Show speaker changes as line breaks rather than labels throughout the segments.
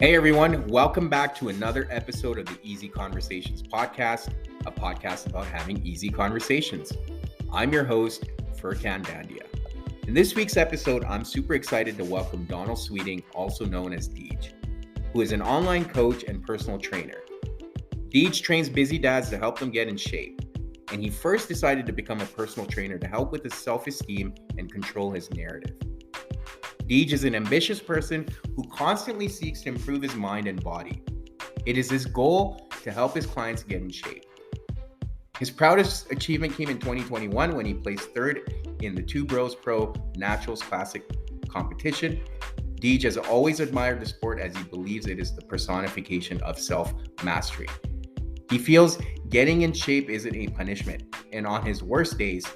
Hey everyone, welcome back to another episode of the Easy Conversations podcast, a podcast about having easy conversations. I'm your host, Furkan Dandia. In this week's episode, I'm super excited to welcome Donald Sweeting, also known as Deej, who is an online coach and personal trainer. Deej trains busy dads to help them get in shape, and he first decided to become a personal trainer to help with his self-esteem and control his narrative. Deej is an ambitious person who constantly seeks to improve his mind and body. It is his goal to help his clients get in shape. His proudest achievement came in 2021 when he placed third in the Two Bros Pro Naturals Classic competition. Deej has always admired the sport as he believes it is the personification of self-mastery. He feels getting in shape isn't a punishment, and on his worst days,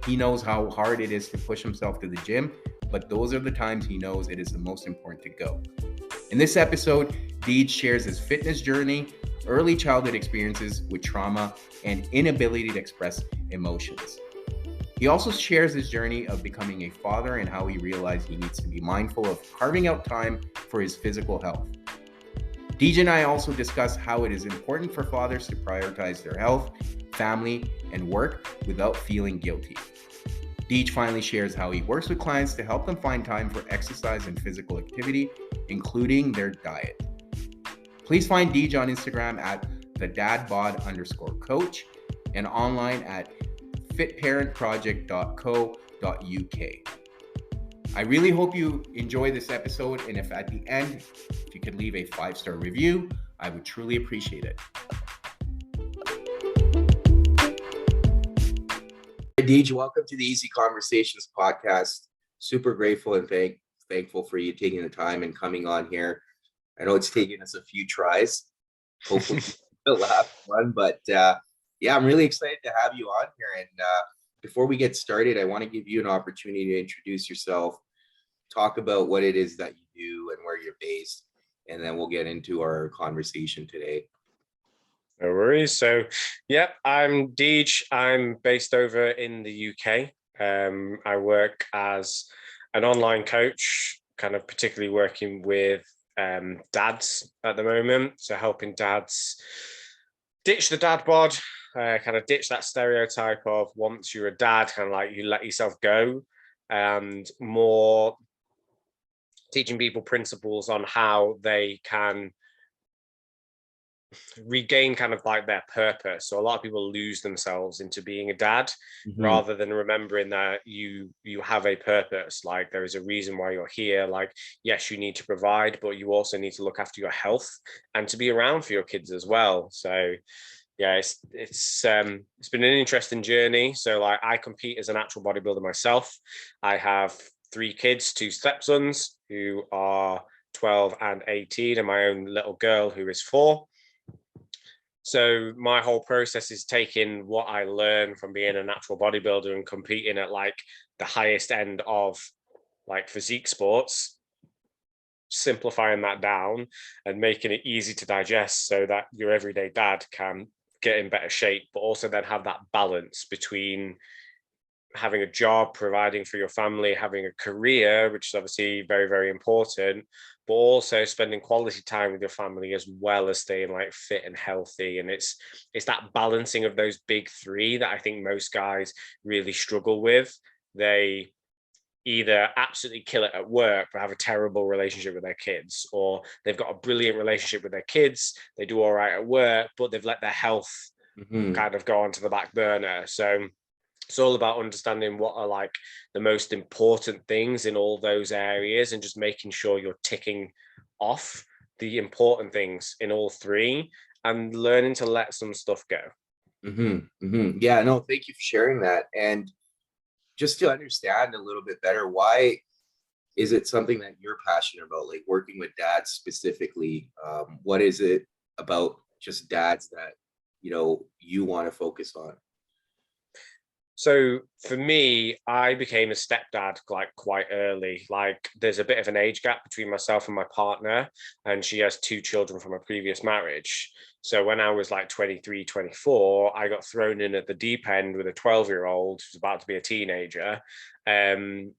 he knows how hard it is to push himself to the gym, but those are the times he knows it is the most important to go. In this episode, Deej shares his fitness journey, early childhood experiences with trauma, and inability to express emotions. He also shares his journey of becoming a father and how he realized he needs to be mindful of carving out time for his physical health. Deej and I also discuss how it is important for fathers to prioritize their health, family, and work without feeling guilty. Deej finally shares how he works with clients to help them find time for exercise and physical activity, including their diet. Please find Deej on Instagram at thedadbod_coach and online at fitparentproject.co.uk. I really hope you enjoy this episode, and if at the end, if you could leave a 5-star review, I would truly appreciate it. Deej, welcome to the Easy Conversations podcast. Super grateful and thankful for you taking the time and coming on here. I know it's taken us a few tries, hopefully the last one, but I'm really excited to have you on here. And before we get started, I want to give you an opportunity to introduce yourself, talk about what it is that you do and where you're based, and then we'll get into our conversation today.
No worries. So, I'm Deej. I'm based over in the UK. I work as an online coach, kind of particularly working with dads at the moment. So helping dads ditch the dad bod, kind of ditch that stereotype of once you're a dad, kind of like you let yourself go, and more teaching people principles on how they can regain kind of like their purpose. So a lot of people lose themselves into being a dad rather than remembering that you have a purpose. Like there is a reason why you're here. Like, yes, you need to provide, but you also need to look after your health and to be around for your kids as well. So yeah, it's been an interesting journey. So like I compete as a natural bodybuilder myself. I have 3 kids, 2 stepsons who are 12 and 18, and my own little girl who is 4. So my whole process is taking what I learned from being a natural bodybuilder and competing at like the highest end of like physique sports, simplifying that down and making it easy to digest so that your everyday dad can get in better shape, but also then have that balance between having a job, providing for your family, having a career, which is obviously very, very important, but also spending quality time with your family as well as staying like fit and healthy. And it's that balancing of those big 3 that I think most guys really struggle with. They either absolutely kill it at work but have a terrible relationship with their kids, or they've got a brilliant relationship with their kids, they do all right at work, but they've let their health kind of go onto the back burner. So it's all about understanding what are like the most important things in all those areas and just making sure you're ticking off the important things in all 3 and learning to let some stuff go.
Yeah, no, thank you for sharing that. And just to understand a little bit better, why is it something that you're passionate about, like working with dads specifically? What is it about just dads that, you want to focus on?
So for me, I became a stepdad like quite early. Like there's a bit of an age gap between myself and my partner, and she has 2 children from a previous marriage. So when I was like 23, 24, I got thrown in at the deep end with a 12-year-old who's about to be a teenager. And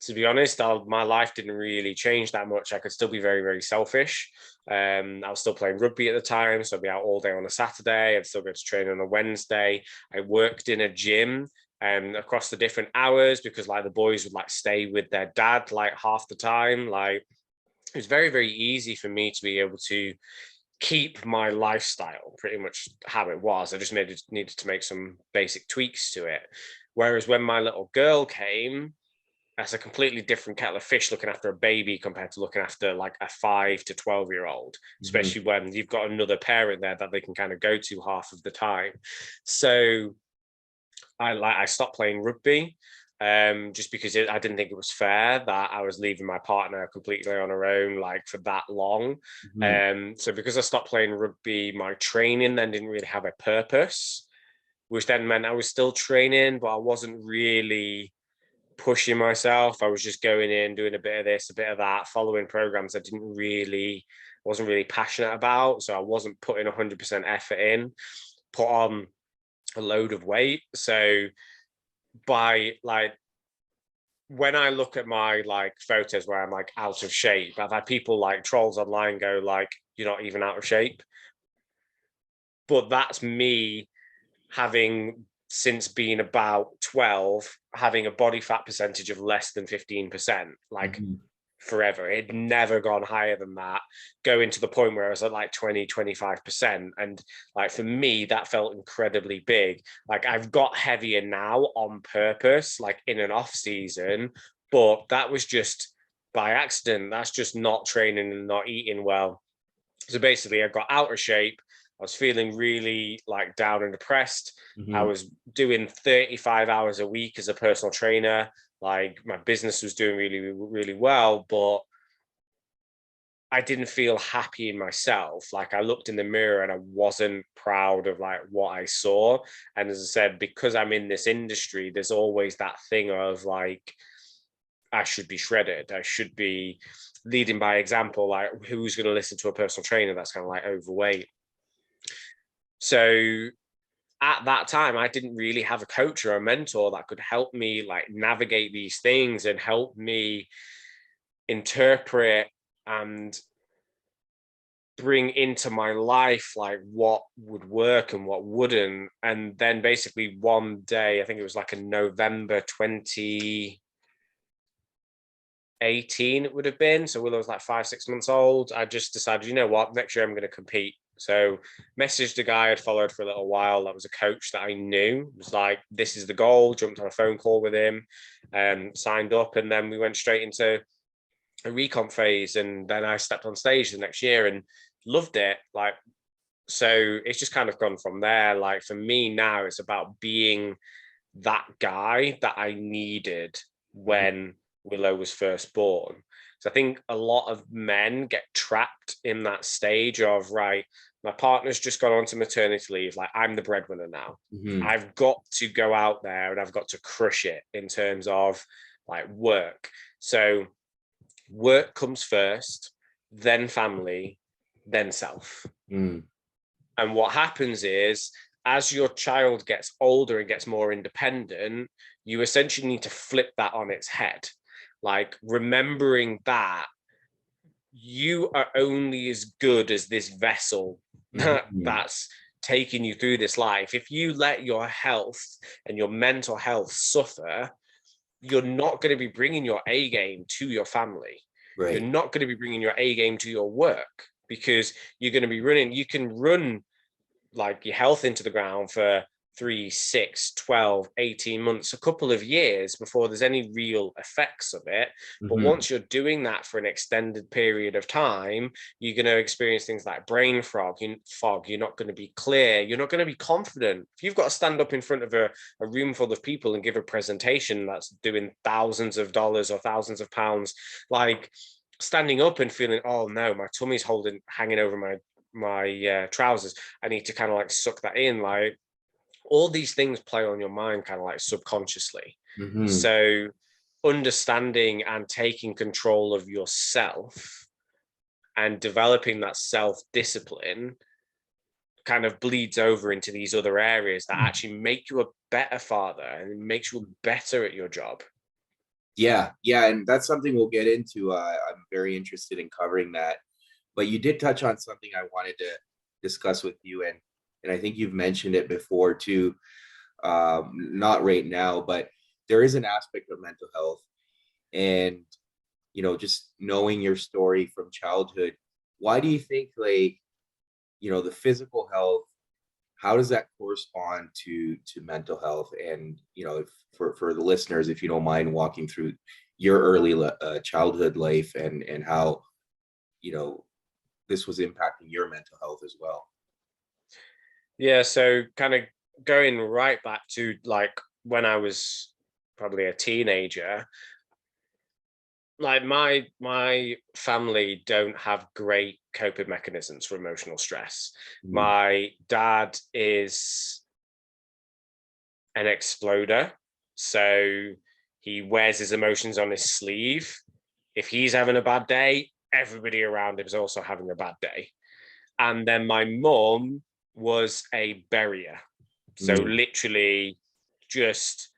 To be honest, my life didn't really change that much. I could still be very, very selfish. I was still playing rugby at the time, so I'd be out all day on a Saturday. I'd still go to train on a Wednesday. I worked in a gym across the different hours because like the boys would like stay with their dad like half the time. Like it was very, very easy for me to be able to keep my lifestyle pretty much how it was. I just needed to make some basic tweaks to it. Whereas when my little girl came, that's a completely different kettle of fish looking after a baby compared to looking after like a 5 to 12-year-old, especially when you've got another parent there that they can kind of go to half of the time. So I stopped playing rugby just because I didn't think it was fair that I was leaving my partner completely on her own like for that long. So because I stopped playing rugby, my training then didn't really have a purpose, which then meant I was still training, but I wasn't really pushing myself. I was just going in, doing a bit of this, a bit of that, following programs I wasn't really passionate about. So I wasn't putting 100% effort in, put on a load of weight. So by like, when I look at my like photos where I'm like out of shape, I've had people like trolls online go like, you're not even out of shape. But that's me having since being about 12, having a body fat percentage of less than 15%, like forever. It'd never gone higher than that, going to the point where I was at like 20, 25%. And like for me, that felt incredibly big. Like I've got heavier now on purpose, like in an off season, but that was just by accident. That's just not training and not eating well. So basically I got out of shape. I was feeling really like down and depressed. I was doing 35 hours a week as a personal trainer. Like my business was doing really, really well, but I didn't feel happy in myself. Like I looked in the mirror and I wasn't proud of like what I saw. And as I said, because I'm in this industry, there's always that thing of like, I should be shredded. I should be leading by example. Like who's going to listen to a personal trainer that's kind of like overweight? So at that time, I didn't really have a coach or a mentor that could help me like navigate these things and help me interpret and bring into my life like what would work and what wouldn't. And then basically one day, I think it was like in November 2018, it would have been. So Willow was like 5, 6 months old. I just decided, you know what, next year I'm going to compete. So messaged a guy I'd followed for a little while that was a coach that I knew. It was like, this is the goal, jumped on a phone call with him, signed up, and then we went straight into a recomp phase. And then I stepped on stage the next year and loved it. Like, so it's just kind of gone from there. Like for me now, it's about being that guy that I needed when Willow was first born. So I think a lot of men get trapped in that stage of, right, my partner's just gone on to maternity leave. Like I'm the breadwinner now. I've got to go out there and I've got to crush it in terms of like work. So work comes first, then family, then self. And what happens is, as your child gets older and gets more independent, you essentially need to flip that on its head. Like remembering that you are only as good as this vessel that's taking you through this life. If you let your health and your mental health suffer, you're not going to be bringing your A game to your family. Right. You're not going to be bringing your A game to your work because you're going to be running. You can run like your health into the ground for 3, 6, 12, 18 months, a couple of years before there's any real effects of it. But once you're doing that for an extended period of time, you're going to experience things like brain fog. You're not going to be clear. You're not going to be confident. If you've got to stand up in front of a room full of people and give a presentation that's doing thousands of dollars or thousands of pounds, like standing up and feeling, oh no, my tummy's hanging over my trousers. I need to kind of like suck that in. Like all these things play on your mind kind of like subconsciously. So understanding and taking control of yourself and developing that self-discipline kind of bleeds over into these other areas that actually make you a better father and makes you better at your job.
Yeah, and that's something we'll get into. I'm very interested in covering that. But you did touch on something I wanted to discuss with you, and I think you've mentioned it before too. Not right now, but there is an aspect of mental health, and just knowing your story from childhood. Why do you think, like, the physical health, how does that correspond to mental health? And if for the listeners, if you don't mind walking through your early childhood life, and how you know this was impacting your mental health as well.
Yeah, so kind of going right back to like when I was probably a teenager, like my family don't have great coping mechanisms for emotional stress.
Mm.
My dad is an exploder, so he wears his emotions on his sleeve. If he's having a bad day, everybody around him is also having a bad day. And then my mum was a barrier. So
Mm.
literally just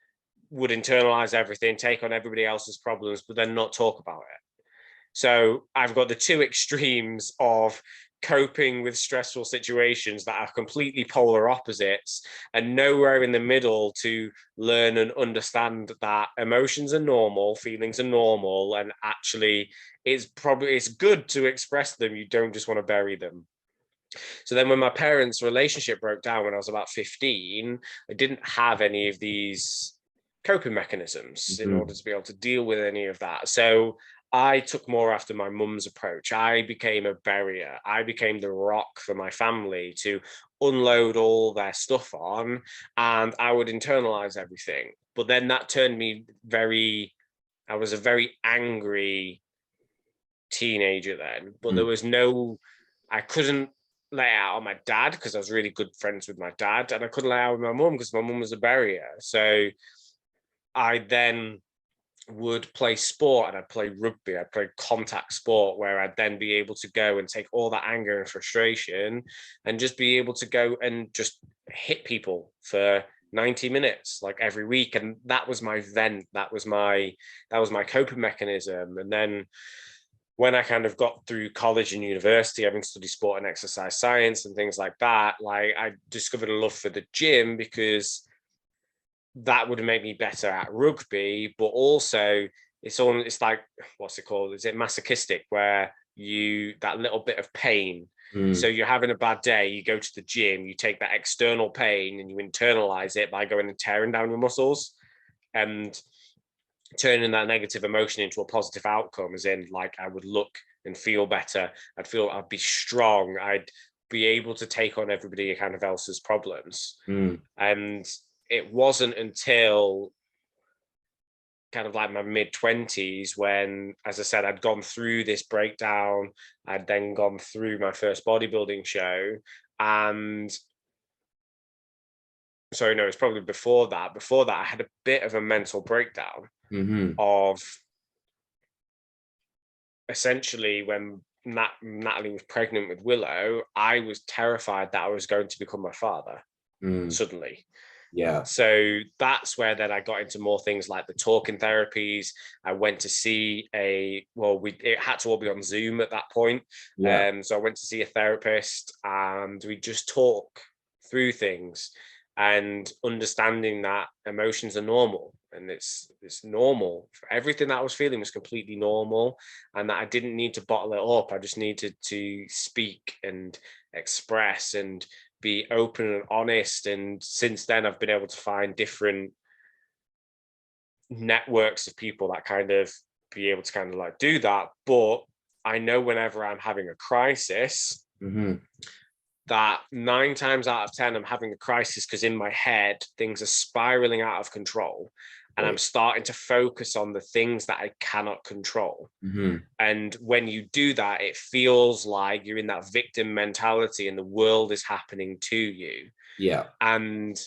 would internalize everything, take on everybody else's problems, but then not talk about it. So I've got the two extremes of coping with stressful situations that are completely polar opposites, and nowhere in the middle to learn and understand that emotions are normal, feelings are normal, and actually it's good to express them. You don't just want to bury them. So then when my parents' relationship broke down when I was about 15, I didn't have any of these coping mechanisms in
Mm-hmm.
order to be able to deal with any of that. So I took more after my mum's approach. I became a barrier. I became the rock for my family to unload all their stuff on, and I would internalize everything. But then that turned me I was a very angry teenager then, but there was I couldn't let it out on my dad because I was really good friends with my dad, and I couldn't let it out with my mum because my mum was a barrier. So I then would play sport, and I'd play rugby, I'd play contact sport, where I'd then be able to go and take all that anger and frustration and just be able to go and just hit people for 90 minutes like every week. And that was my vent. That was my coping mechanism. And then when I kind of got through college and university, having studied sport and exercise science and things like that, like I discovered a love for the gym because that would make me better at rugby, but also it's like, what's it called? Is it masochistic, where that little bit of pain.
Mm.
So you're having a bad day, you go to the gym, you take that external pain and you internalize it by going and tearing down your muscles and turning that negative emotion into a positive outcome, as in like I would look and feel better. I'd be strong. I'd be able to take on everybody kind of else's problems.
Mm.
And it wasn't until kind of like my mid-20s when, as I said, I'd gone through this breakdown. I'd then gone through my first bodybuilding show. And sorry, no, it's probably before that. Before that, I had a bit of a mental breakdown
Mm-hmm.
of essentially when Natalie was pregnant with Willow, I was terrified that I was going to become my father
Mm.
suddenly.
Yeah.
So that's where then I got into more things like the talking therapies. I went to see it had to all be on Zoom at that point.
Yeah.
So I went to see a therapist and we just talk through things and understanding that emotions are normal, and it's normal. Everything that I was feeling was completely normal, and that I didn't need to bottle it up. I just needed to speak and express and be open and honest. And since then, I've been able to find different networks of people that kind of be able to kind of like do that. But I know whenever I'm having a crisis,
Mm-hmm.
that 9 times out of 10, I'm having a crisis because in my head, things are spiraling out of control. And I'm
Right.
starting to focus on the things that I cannot control.
Mm-hmm.
And when you do that, it feels like you're in that victim mentality and the world is happening to you.
Yeah.
And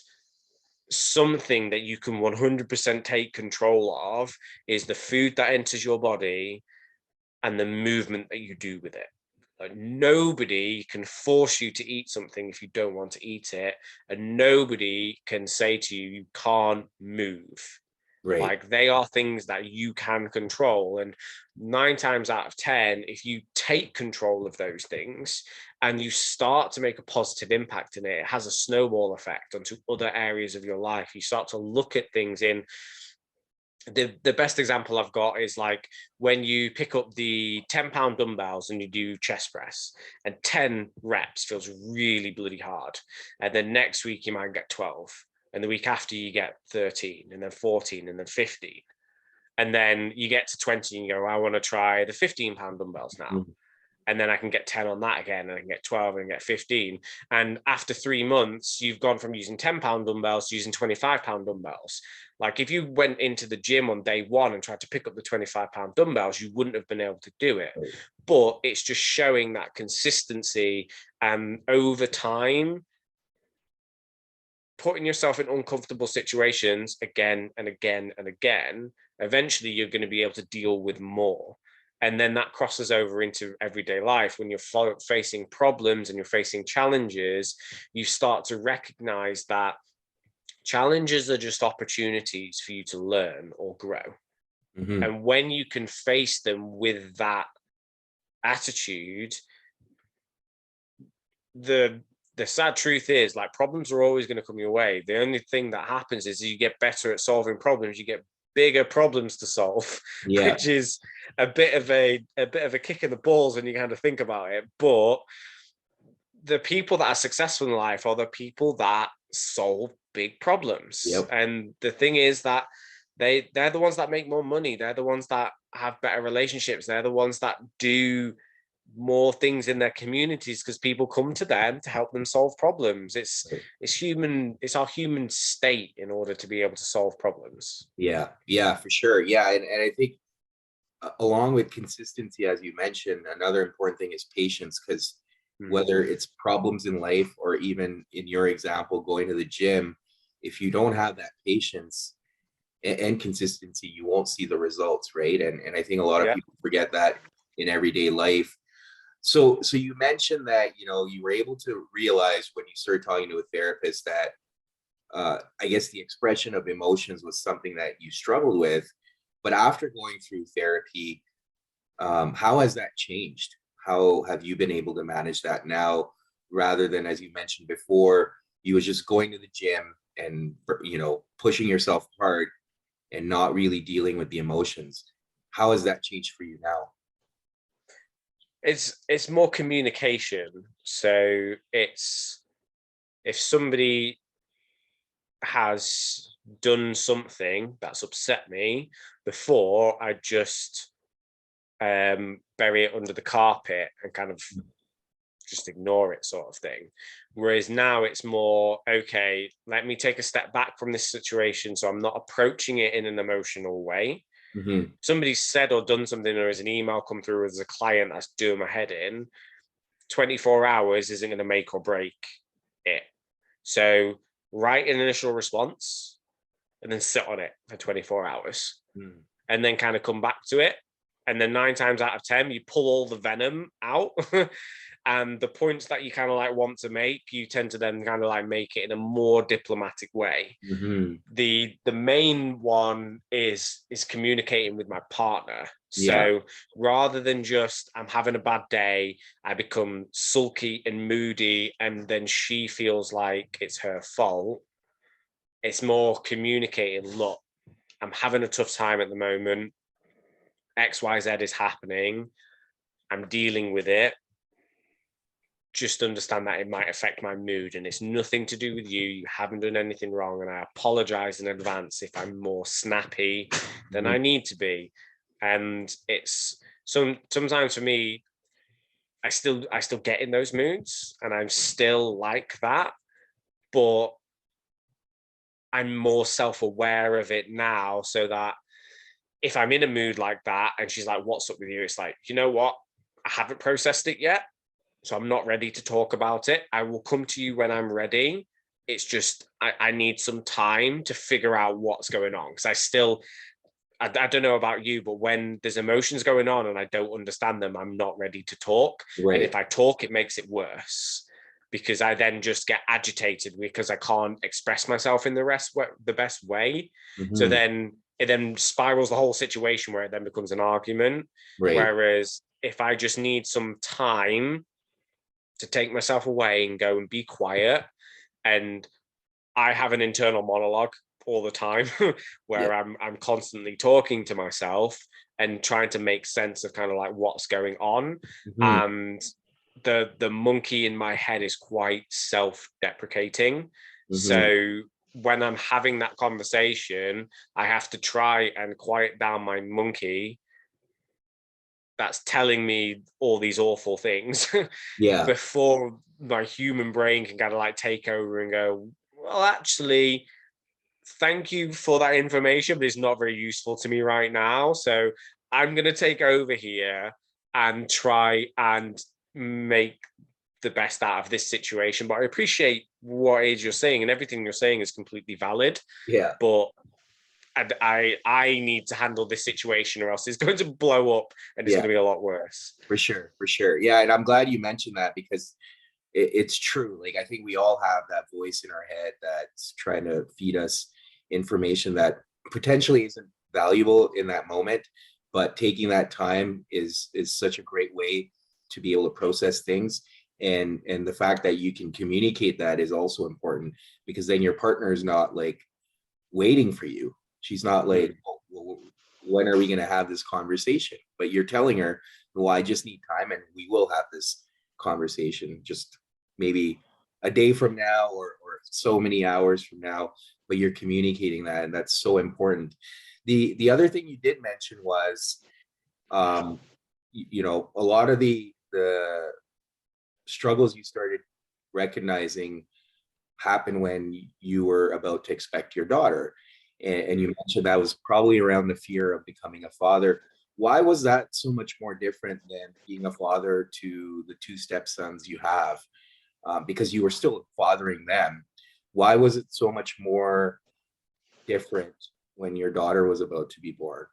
something that you can 100% take control of is the food that enters your body and the movement that you do with it. Like, nobody can force you to eat something if you don't want to eat it, and nobody can say to you you can't move.
Right.
Like, they are things that you can control. And 9 times out of 10, if you take control of those things and you start to make a positive impact in it, it has a snowball effect onto other areas of your life. You start to look at things in the best example I've got is like when you pick up the 10-pound dumbbells and you do chest press, and 10 reps feels really bloody hard. And then next week you might get 12. And the week after you get 13, and then 14, and then 15. And then you get to 20 and you go, I want to try the 15-pound dumbbells now.
Mm-hmm.
And then I can get 10 on that again, and I can get 12 and get 15. And after 3 months, you've gone from using 10-pound dumbbells to using 25-pound dumbbells. Like, if you went into the gym on day one and tried to pick up the 25-pound dumbbells, you wouldn't have been able to do it.
Right.
But it's just showing that consistency, and over time, putting yourself in uncomfortable situations again and again and again, eventually you're going to be able to deal with more. And then that crosses over into everyday life. When you're facing problems and you're facing challenges, you start to recognize that challenges are just opportunities for you to learn or grow.
Mm-hmm.
And when you can face them with that attitude, the sad truth is, like, problems are always going to come your way. The only thing that happens is you get better at solving problems. You get bigger problems to solve, which is a bit of a kick in the balls when you kind of think about it. But the people that are successful in life are the people that solve big problems.
Yep.
And the thing is that they're the ones that make more money. They're the ones that have better relationships. They're the ones that do more things in their communities because people come to them to help them solve problems. It's our human state in order to be able to solve problems.
Yeah, for sure. Yeah, and I think along with consistency, as you mentioned, another important thing is patience, because whether it's problems in life or even in your example, going to the gym, if you don't have that patience and consistency, you won't see the results, right? And I think a lot of people forget that in everyday life. So you mentioned that, you were able to realize when you started talking to a therapist that I guess the expression of emotions was something that you struggled with. But after going through therapy, how has that changed? How have you been able to manage that now, rather than, as you mentioned before, you was just going to the gym and, pushing yourself hard and not really dealing with the emotions? How has that changed for you now?
It's more communication. So it's, if somebody has done something that's upset me before, I just bury it under the carpet and kind of just ignore it, sort of thing. Whereas now it's more, okay, let me take a step back from this situation, so I'm not approaching it in an emotional way.
Mm-hmm.
Somebody's said or done something, or as an email come through as a client that's doing my head in, 24 hours isn't going to make or break it. So write an initial response and then sit on it for 24 hours and then kind of come back to it. And then 9 times out of 10, you pull all the venom out. And the points that you kind of like want to make, you tend to then kind of like make it in a more diplomatic way.
Mm-hmm.
The main one is communicating with my partner. So rather than just, I'm having a bad day, I become sulky and moody, and then she feels like it's her fault. It's more communicating, look, I'm having a tough time at the moment. XYZ is happening. I'm dealing with it. Just understand that it might affect my mood, and it's nothing to do with you. You haven't done anything wrong, and I apologize in advance if I'm more snappy than I need to be. And it's sometimes for me, I still get in those moods, and I'm still like that, but I'm more self-aware of it now, so that if I'm in a mood like that and she's like, what's up with you? It's like, you know what? I haven't processed it yet, so I'm not ready to talk about it. I will come to you when I'm ready. It's just, I need some time to figure out what's going on. Because I don't know about you, but when there's emotions going on and I don't understand them, I'm not ready to talk.
Right.
And if I talk, it makes it worse, because I then just get agitated because I can't express myself in the best way. Mm-hmm. So then it then spirals the whole situation where it then becomes an argument.
Right.
Whereas if I just need some time to take myself away and go and be quiet, and I have an internal monologue all the time where
Yeah.
I'm constantly talking to myself and trying to make sense of kind of like what's going on.
Mhm.
And the monkey in my head is quite self-deprecating.
Mhm.
So when I'm having that conversation, I have to try and quiet down my monkey that's telling me all these awful things
Yeah.
before my human brain can kind of like take over and go, well, actually, thank you for that information, but it's not very useful to me right now. So I'm going to take over here and try and make the best out of this situation. But I appreciate what it is you're saying, and everything you're saying is completely valid.
Yeah.
But I need to handle this situation, or else it's going to blow up and it's going
Yeah.
to be a lot worse.
For sure. For sure. Yeah. And I'm glad you mentioned that because it's true. Like, I think we all have that voice in our head that's trying to feed us information that potentially isn't valuable in that moment, but taking that time is such a great way to be able to process things. And the fact that you can communicate that is also important, because then your partner is not like waiting for you. She's not like,
Mm.
oh, well, when are we going to have this conversation? But you're telling her, well, I just need time and we will have this conversation, just maybe a day from now, or so many hours from now. But you're communicating that, and that's so important. The other thing you did mention was, um, a lot of the struggles you started recognizing happened when you were about to expect your daughter. And you mentioned that was probably around the fear of becoming a father. Why was that so much more different than being a father to the two stepsons you have? Because you were still fathering them. Why was it so much more different when your daughter was about to be born?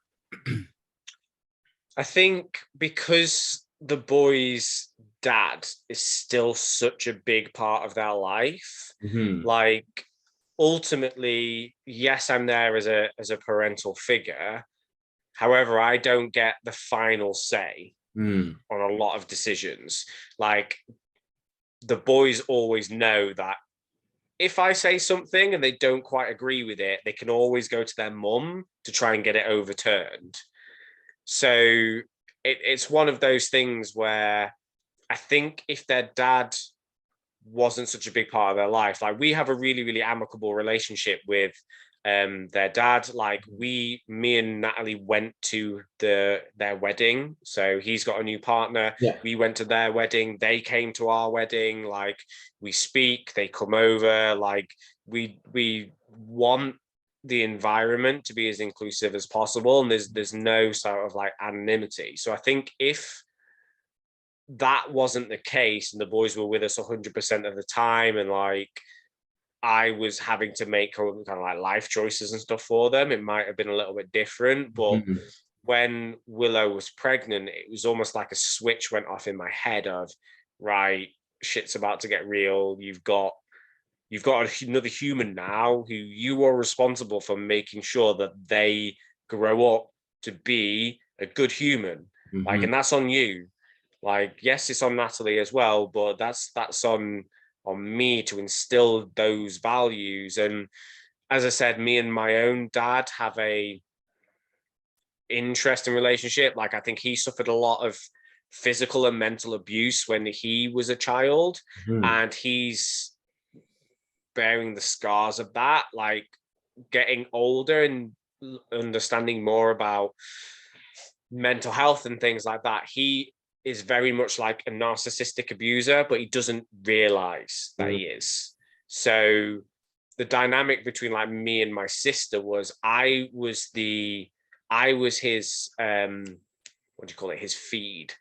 I think because the boy's dad is still such a big part of their life,
Mm-hmm.
like ultimately, yes, I'm there as a parental figure. However, I don't get the final say
Mm.
on a lot of decisions. Like the boys always know that if I say something and they don't quite agree with it, they can always go to their mum to try and get it overturned. So it's one of those things where I think if their dad wasn't such a big part of their life, like we have a really, really amicable relationship with their dad. Like me and Natalie went to their wedding. So he's got a new partner.
Yeah.
We went to their wedding. They came to our wedding. Like we speak, they come over. Like we want the environment to be as inclusive as possible, and there's no sort of like anonymity. So I think if that wasn't the case and the boys were with us 100% of the time, and like I was having to make kind of like life choices and stuff for them, it might have been a little bit different. But
Mm-hmm.
when Willow was pregnant, it was almost like a switch went off in my head of, right, shit's about to get real. You've got another human now who you are responsible for making sure that they grow up to be a good human. Like,
Mm-hmm.
and that's on you. Like, yes, it's on Natalie as well, but that's on me to instill those values. And as I said, me and my own dad have a interesting relationship. Like, I think he suffered a lot of physical and mental abuse when he was a child,
Mm-hmm.
and he's bearing the scars of that. Like, getting older and understanding more about mental health and things like that, he is very much like a narcissistic abuser, but he doesn't realize that he is. So the dynamic between like me and my sister was I was his what do you call it, his feed.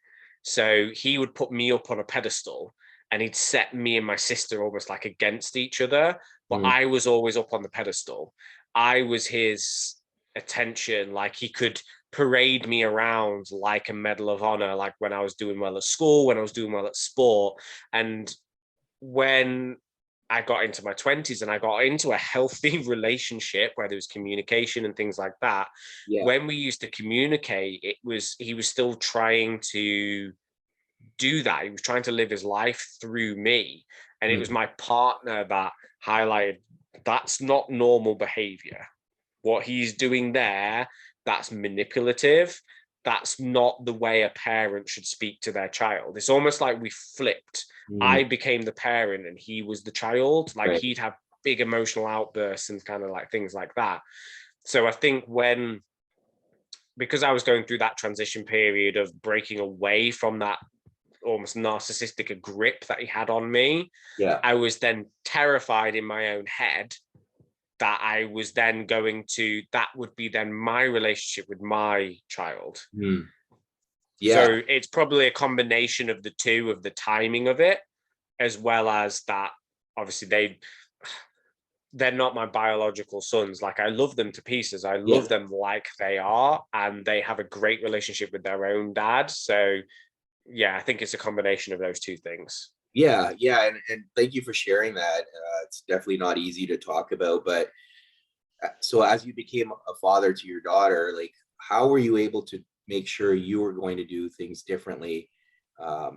So he would put me up on a pedestal and he'd set me and my sister almost like against each other, but
Mm-hmm.
I was always up on the pedestal. I was his attention. Like he could parade me around like a medal of honor, like when I was doing well at school, when I was doing well at sport. And when I got into my 20s and I got into a healthy relationship where there was communication and things like that.
Yeah.
When we used to communicate, he was still trying to do that. He was trying to live his life through me. And it was my partner that highlighted that's not normal behavior. What he's doing there, that's manipulative. That's not the way a parent should speak to their child. It's almost like we flipped. I became the parent and he was the child. Like
Right.
he'd have big emotional outbursts and kind of like things like that. So I think because I was going through that transition period of breaking away from that almost narcissistic grip that he had on me,
Yeah.
I was then terrified in my own head that I was then that would be then my relationship with my child.
Yeah.
So it's probably a combination of the two, of the timing of it, as well as that obviously they're not my biological sons. Like I love them to pieces. I love them like they are, and they have a great relationship with their own dad. So yeah, I think it's a combination of those two things.
Yeah. And thank you for sharing that. It's definitely not easy to talk about, but so as you became a father to your daughter, like how were you able to make sure you were going to do things differently,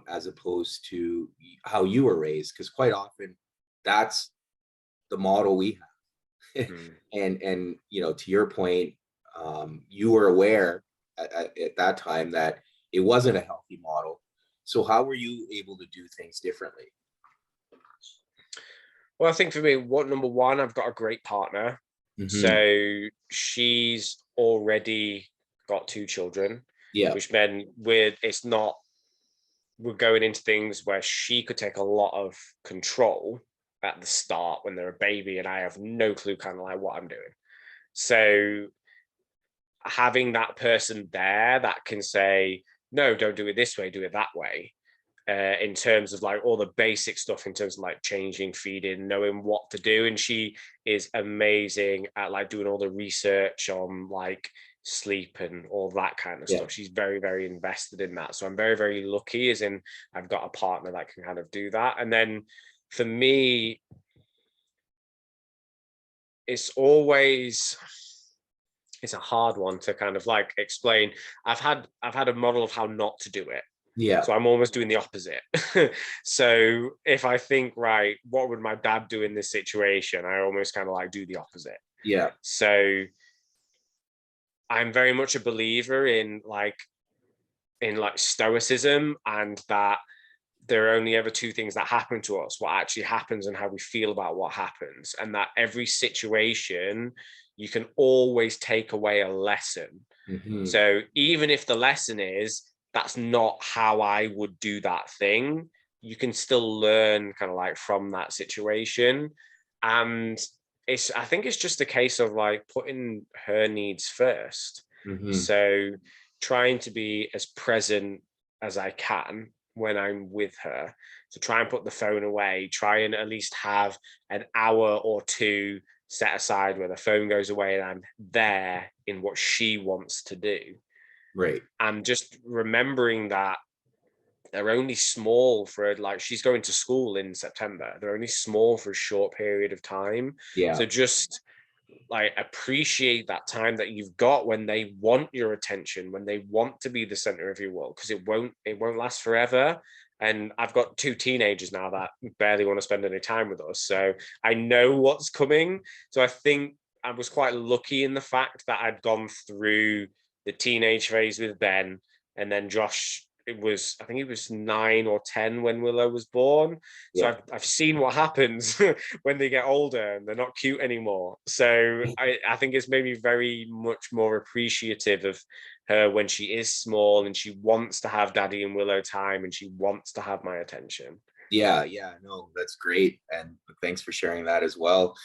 as opposed to how you were raised? Because quite often that's the model we have. And to your point, you were aware at that time that it wasn't a healthy model. So how were you able to do things differently?
Well, I think for me, number one, I've got a great partner. So she's already got 2 children, which meant we're going into things where she could take a lot of control at the start when they're a baby, and I have no clue kind of like what I'm doing. So having that person there that can say, no, don't do it this way, do it that way. In terms of like all the basic stuff, in terms of like changing, feeding, knowing what to do. And she is amazing at like doing all the research on like sleep and all that kind of stuff. She's very, very invested in that. So I'm very, very lucky, as in I've got a partner that can kind of do that. And then for me, it's a hard one to kind of like explain. I've had a model of how not to do it. So I'm almost doing the opposite. So if I think, right, what would my dad do in this situation? I almost kind of like do the opposite. So I'm very much a believer in like stoicism, and that there are only ever 2 things that happen to us: what actually happens and how we feel about what happens. And that every situation, you can always take away a lesson. So even if the lesson is, that's not how I would do that thing, you can still learn kind of like from that situation. And I think it's just a case of like putting her needs first. So trying to be as present as I can when I'm with her. So try and put the phone away, try and at least have an hour or 2 set aside where the phone goes away and I'm there in what she wants to do. And just remembering that they're only small for, like, she's going to school in September. They're only small for a short period of time. So just like appreciate that time that you've got when they want your attention, when they want to be the center of your world, because it won't last forever. And I've got 2 teenagers now that barely want to spend any time with us. So I know what's coming. So I think I was quite lucky in the fact that I'd gone through the teenage phase with Ben, and then Josh, I think he was 9 or 10 when Willow was born. So I've seen what happens when they get older and they're not cute anymore. So I think it's made me very much more appreciative of her when she is small and she wants to have Daddy and Willow time and she wants to have my attention.
No, that's great, and thanks for sharing that as well.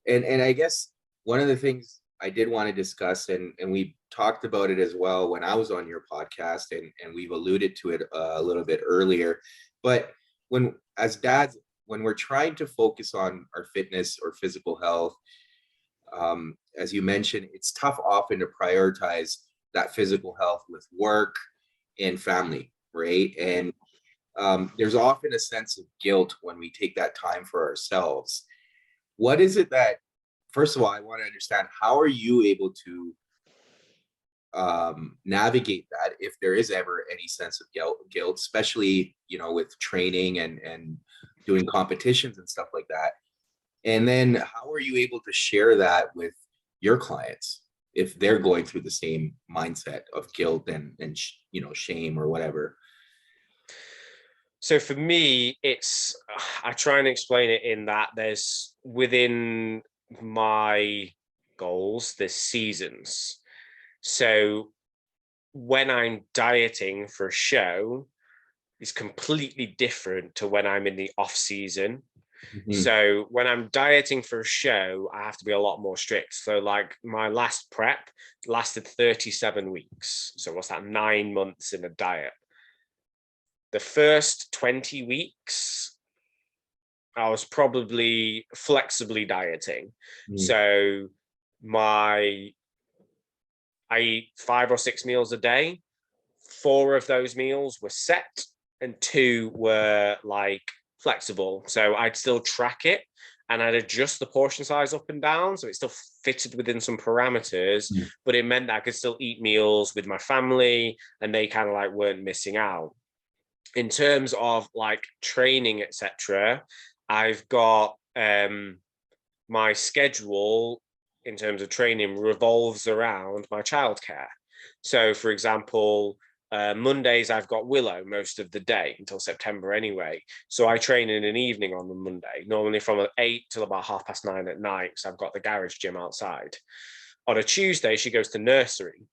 And I guess one of the things I did want to discuss, and we talked about it as well when I was on your podcast, and we've alluded to it a little bit earlier, but as dads, when we're trying to focus on our fitness or physical health, as you mentioned, it's tough often to prioritize that physical health with work and family, right? And there's often a sense of guilt when we take that time for ourselves. What is it that, first of all, I want to understand, how are you able to navigate that if there is ever any sense of guilt, especially, with training and doing competitions and stuff like that? And then how are you able to share that with your clients if they're going through the same mindset of guilt and shame or whatever?
So for me, I try and explain it in that there's within my goals, there's seasons. So when I'm dieting for a show, it's completely different to when I'm in the off season.
Mm-hmm.
So when I'm dieting for a show, I have to be a lot more strict. So like my last prep lasted 37 weeks. So what's that? 9 months in a diet. The first 20 weeks, I was probably flexibly dieting. So I eat 5 or 6 meals a day. 4 of those meals were set and 2 were like flexible. So I'd still track it and I'd adjust the portion size up and down. So it still fitted within some parameters, but it meant that I could still eat meals with my family and they kind of like weren't missing out. In terms of like training, etc., I've got my schedule in terms of training revolves around my childcare. So, for example, Mondays I've got Willow most of the day until September anyway. So I train in an evening on a Monday, normally from 8 till about 9:30 at night. So I've got the garage gym outside. On a Tuesday, she goes to nursery.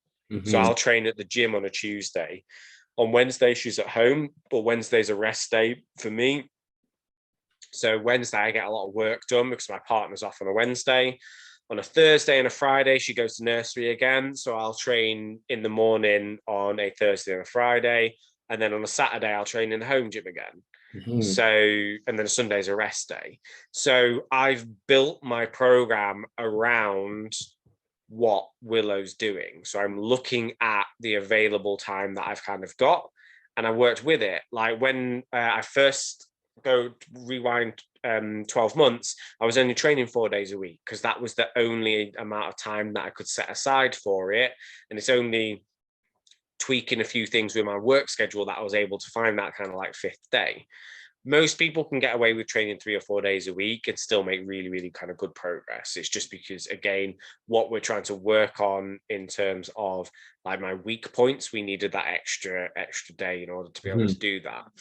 So I'll train at the gym on a Tuesday. On Wednesday, she's at home, but Wednesday's a rest day for me. So Wednesday, I get a lot of work done because my partner's off on a Wednesday. On a Thursday and a Friday, she goes to nursery again. So I'll train in the morning on a Thursday and a Friday. And then on a Saturday, I'll train in the home gym again. So, and then Sunday's a rest day. So I've built my program around what Willow's doing. So I'm looking at the available time that I've kind of got, and I worked with it. Like when I first go rewind 12 months, I was only training 4 days a week because that was the only amount of time that I could set aside for it. And it's only tweaking a few things with my work schedule that I was able to find that kind of like 5th day. Most people can get away with training 3 or 4 days a week and still make really, really kind of good progress. It's just because, again, what we're trying to work on in terms of like my weak points, we needed that extra day in order to be able to do that.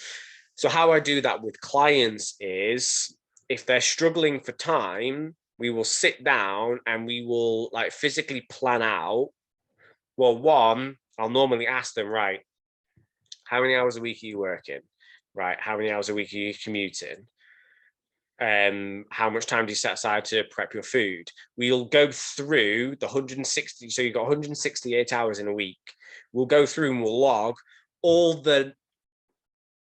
So how I do that with clients is if they're struggling for time, we will sit down and we will like physically plan out. Well, one, I'll normally ask them, right, how many hours a week are you working? Right, how many hours a week are you commuting? How much time do you set aside to prep your food? We'll go through the 160. So you've got 168 hours in a week. We'll go through and we'll log all the,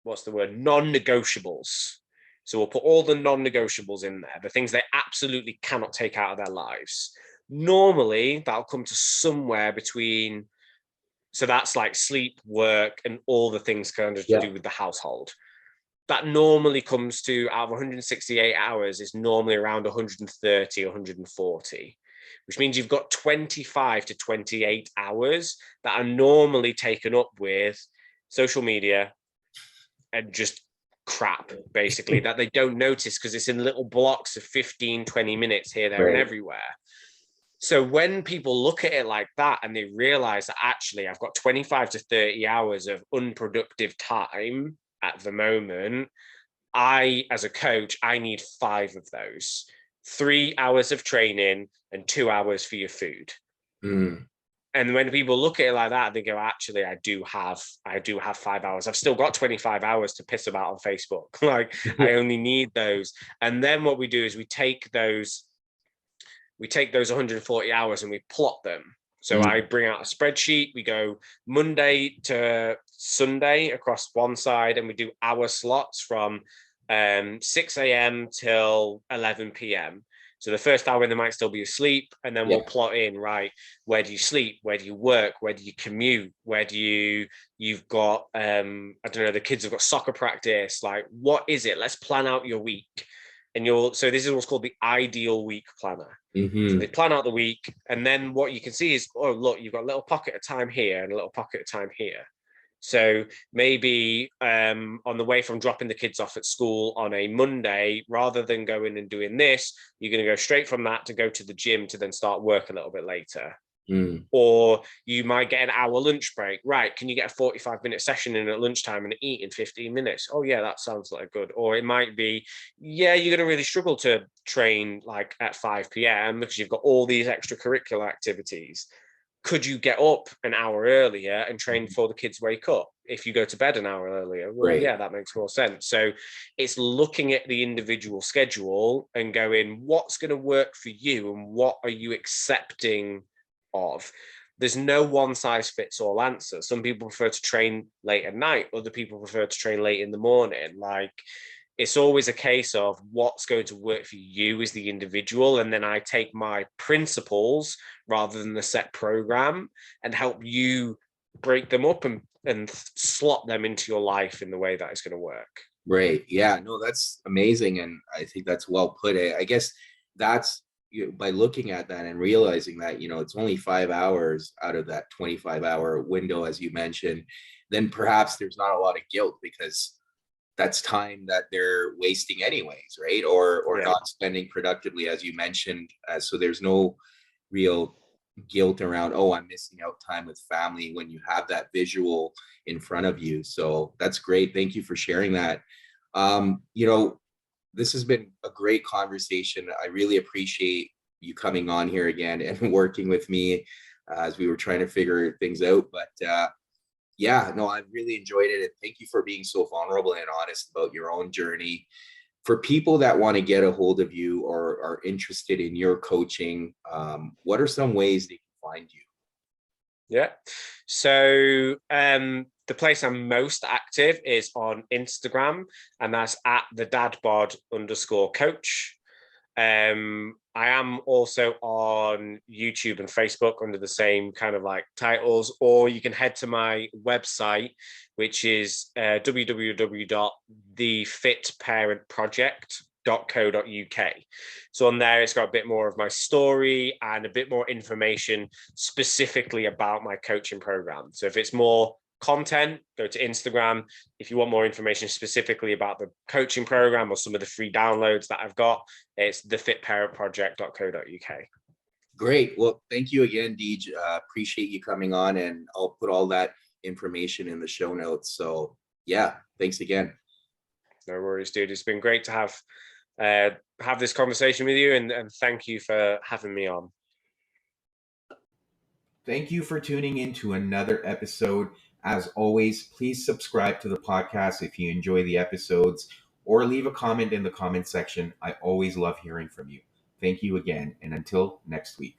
non-negotiables. So we'll put all the non-negotiables in there, the things they absolutely cannot take out of their lives. Normally, that'll come to somewhere between, so that's like sleep, work, and all the things kind of to do with the household. That normally comes to, out of 168 hours, is normally around 130, 140, which means you've got 25 to 28 hours that are normally taken up with social media and just crap, basically, that they don't notice because it's in little blocks of 15, 20 minutes here, there, and everywhere. So when people look at it like that and they realize that actually I've got 25 to 30 hours of unproductive time at the moment, as a coach, I need 5 of those. 3 hours of training and 2 hours for your food. And when people look at it like that, they go, actually, I do have 5 hours. I've still got 25 hours to piss about on Facebook. Like I only need those. And then what we do is we take those 140 hours and we plot them. So I bring out a spreadsheet. We go Monday to Sunday across one side, and we do hour slots from 6 a.m. till 11 p.m. So the first hour they might still be asleep, and then we'll plot in, right, where do you sleep, where do you work, where do you commute, where do you've got I don't know, the kids have got soccer practice, like what is it? Let's plan out your week. And so this is what's called the ideal week planner. So they plan out the week, and then what you can see is, oh look, you've got a little pocket of time here and a little pocket of time here. So maybe on the way from dropping the kids off at school on a Monday, rather than going and doing this, you're going to go straight from that to go to the gym to then start work a little bit later. Or you might get an hour lunch break. Right, can you get a 45-minute session in at lunchtime and eat in 15 minutes? Oh yeah, that sounds like good. Or it might be, yeah, you're going to really struggle to train like at 5 p.m. because you've got all these extracurricular activities. Could you get up an hour earlier and train before the kids wake up if you go to bed an hour earlier? Well, yeah, that makes more sense. So it's looking at the individual schedule and going, what's going to work for you and what are you accepting of? There's no one size fits all answer. Some people prefer to train late at night. Other people prefer to train late in the morning. Like, it's always a case of what's going to work for you as the individual. And then I take my principles rather than the set program and help you break them up and slot them into your life in the way that is going to work.
Right. Yeah, no, that's amazing. And I think that's well put. I guess that's, by looking at that and realizing that, it's only 5 hours out of that 25-hour window, as you mentioned, then perhaps there's not a lot of guilt because that's time that they're wasting anyways, right? Or not spending productively, as you mentioned. So there's no real guilt around, oh, I'm missing out time with family when you have that visual in front of you. So that's great. Thank you for sharing that. This has been a great conversation. I really appreciate you coming on here again and working with me as we were trying to figure things out. But yeah, no, I've really enjoyed it. And thank you for being so vulnerable and honest about your own journey. For people that want to get a hold of you or are interested in your coaching, what are some ways they can find you?
Yeah. So the place I'm most active is on Instagram, and that's at the dadbod_coach. I am also on YouTube and Facebook under the same kind of like titles, or you can head to my website, which is www.thefitparentproject.co.uk. So on there, it's got a bit more of my story and a bit more information specifically about my coaching program. So if it's more content, go to Instagram. If you want more information specifically about the coaching program or some of the free downloads that I've got, it's thefitparentproject.co.uk.
Great. Well, thank you again, Deej. Appreciate you coming on, and I'll put all that information in the show notes. So yeah, thanks again.
No worries, dude. It's been great to have this conversation with you, and thank you for having me on.
Thank you for tuning in to another episode. As always, please subscribe to the podcast if you enjoy the episodes, or leave a comment in the comment section. I always love hearing from you. Thank you again, and until next week.